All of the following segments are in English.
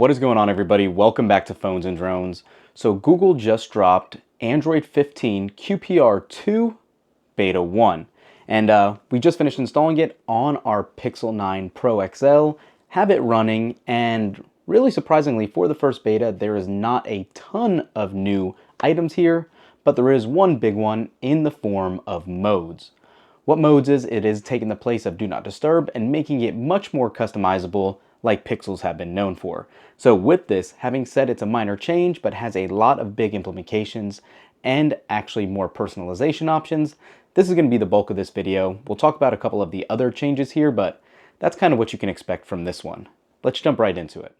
What is going on, everybody? Welcome back to Phones and Drones. So Google just dropped Android 15 QPR2 Beta 1. And we just finished installing it on our Pixel 9 Pro XL, have it running, and really surprisingly, for the first beta, there is not a ton of new items here, but there is one big one in the form of modes. What modes is, it is taking the place of Do Not Disturb and making it much more customizable like Pixels have been known for. So with this, having said it's a minor change but has a lot of big implications and actually more personalization options, this is going to be the bulk of this video. We'll talk about a couple of the other changes here, but that's kind of what you can expect from this one. Let's jump right into it.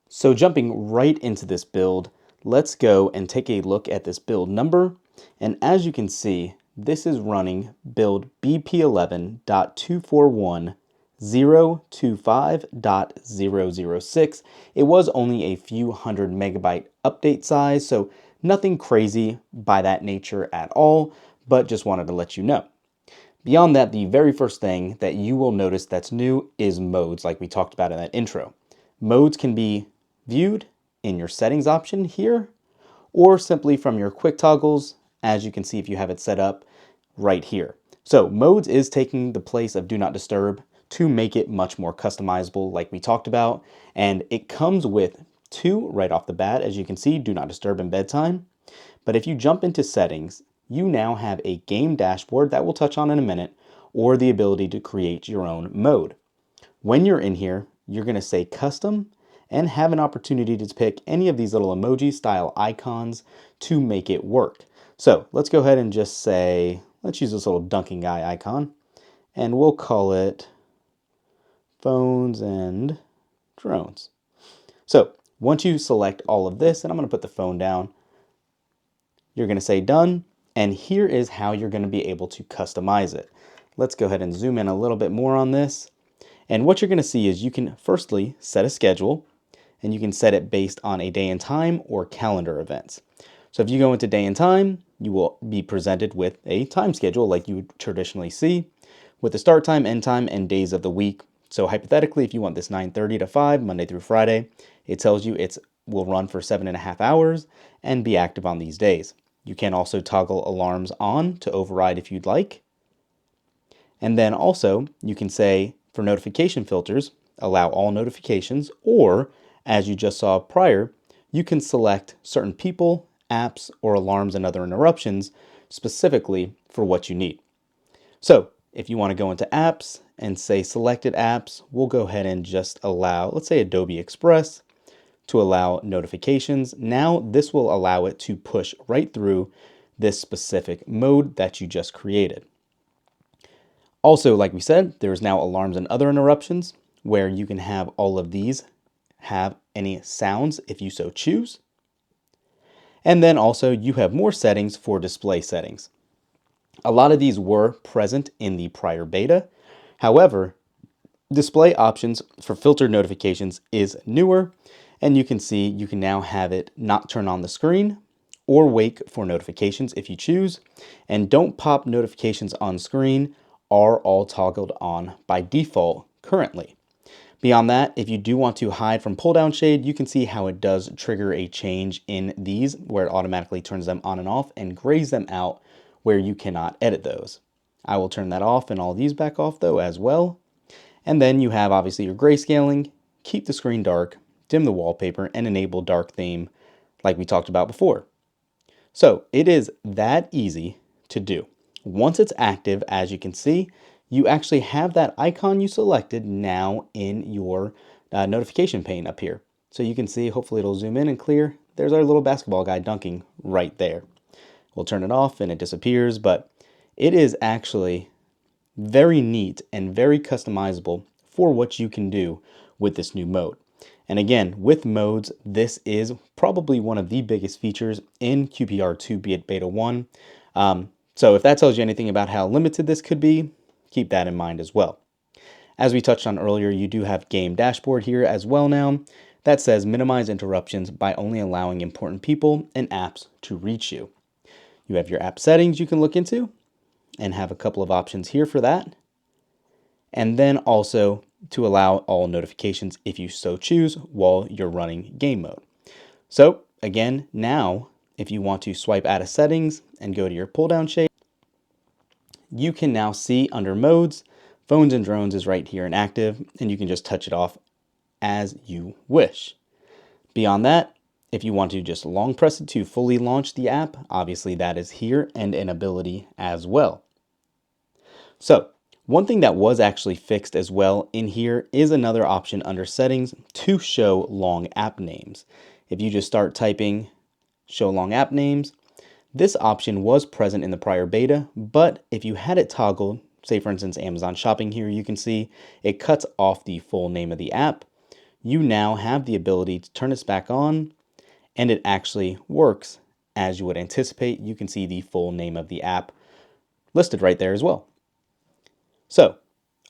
So jumping right into this build, let's go and take a look at this build number. And as you can see, this is running build BP11.241.025.006. It was only a few hundred megabyte update size, so nothing crazy by that nature at all, but just wanted to let you know. Beyond that, the very first thing that you will notice that's new is modes, like we talked about in that intro. Modes can be viewed in your settings option here, or simply from your quick toggles, as you can see if you have it set up right here. So modes is taking the place of Do Not Disturb to make it much more customizable like we talked about. And it comes with two right off the bat, as you can see, Do Not Disturb and Bedtime. But if you jump into settings, you now have a game dashboard that we'll touch on in a minute, or the ability to create your own mode. When you're in here, you're going to say custom and have an opportunity to pick any of these little emoji style icons to make it work. So let's go ahead and just say, let's use this little dunking guy icon, and we'll call it Phones and Drones. So once you select all of this, and I'm going to put the phone down, you're going to say done, and here is how you're going to be able to customize it. Let's go ahead and zoom in a little bit more on this. And what you're going to see is you can firstly set a schedule, and you can set it based on a day and time or calendar events. So if you go into day and time, you will be presented with a time schedule like you would traditionally see, with the start time, end time, and days of the week. So hypothetically, if you want this 9:30 to 5, Monday through Friday, it tells you it will run for 7.5 hours and be active on these days. You can also toggle alarms on to override if you'd like. And then also, you can say for notification filters, allow all notifications, or as you just saw prior, you can select certain people, apps, or alarms and other interruptions specifically for what you need. So if you want to go into apps and say selected apps, we'll go ahead and just allow, let's say Adobe Express, to allow notifications. Now this will allow it to push right through this specific mode that you just created. Also, like we said, there's now alarms and other interruptions where you can have all of these have any sounds if you so choose. And then also you have more settings for display settings. A lot of these were present in the prior beta. However, display options for filtered notifications is newer, and you can see you can now have it not turn on the screen or wake for notifications if you choose, and don't pop notifications on screen are all toggled on by default currently. Beyond that, if you do want to hide from pull down shade, you can see how it does trigger a change in these where it automatically turns them on and off and grays them out where you cannot edit those. I will turn that off and all these back off though as well. And then you have obviously your grayscaling, keep the screen dark, dim the wallpaper, and enable dark theme like we talked about before. So it is that easy to do. Once it's active, as you can see, you actually have that icon you selected now in your notification pane up here. So you can see, hopefully it'll zoom in and clear. There's our little basketball guy dunking right there. We'll turn it off and it disappears, but it is actually very neat and very customizable for what you can do with this new mode. And again, with modes, this is probably one of the biggest features in QPR2 Beta 1. So if that tells you anything about how limited this could be, keep that in mind as well. As we touched on earlier, you do have game dashboard here as well now. That says minimize interruptions by only allowing important people and apps to reach you. You have your app settings you can look into and have a couple of options here for that. And then also to allow all notifications if you so choose while you're running game mode. So again, now if you want to swipe out of settings and go to your pull down shade, you can now see under modes, phones and drones is right here in active, and you can just touch it off as you wish. Beyond that, if you want to just long press it to fully launch the app, obviously that is here and an ability as well. So one thing that was actually fixed as well in here is another option under settings to show long app names. If you just start typing show long app names, this option was present in the prior beta, but if you had it toggled, say for instance Amazon Shopping here, you can see it cuts off the full name of the app. You now have the ability to turn this back on, and it actually works as you would anticipate. You can see the full name of the app listed right there as well. So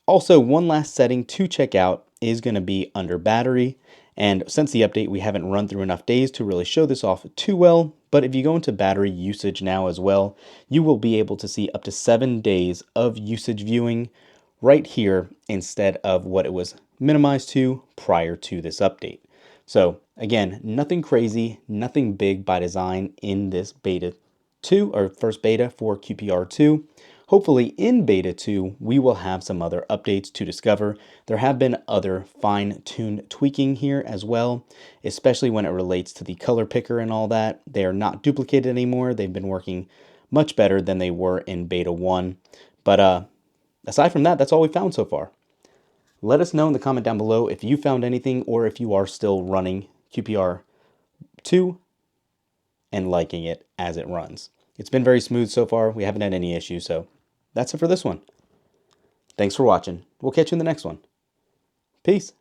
also one last setting to check out is going to be under battery. And since the update, we haven't run through enough days to really show this off too well. But if you go into battery usage now as well, you will be able to see up to 7 days of usage viewing right here instead of what it was minimized to prior to this update. So again, nothing crazy, nothing big by design in this beta 2 or first beta for QPR2. Hopefully in beta 2, we will have some other updates to discover. There have been other fine-tuned tweaking here as well, especially when it relates to the color picker and all that. They are not duplicated anymore. They've been working much better than they were in beta 1. But aside from that, that's all we found so far. Let us know in the comment down below if you found anything or if you are still running QPR2 and liking it as it runs. It's been very smooth so far. We haven't had any issues, so that's it for this one. Thanks for watching. We'll catch you in the next one. Peace.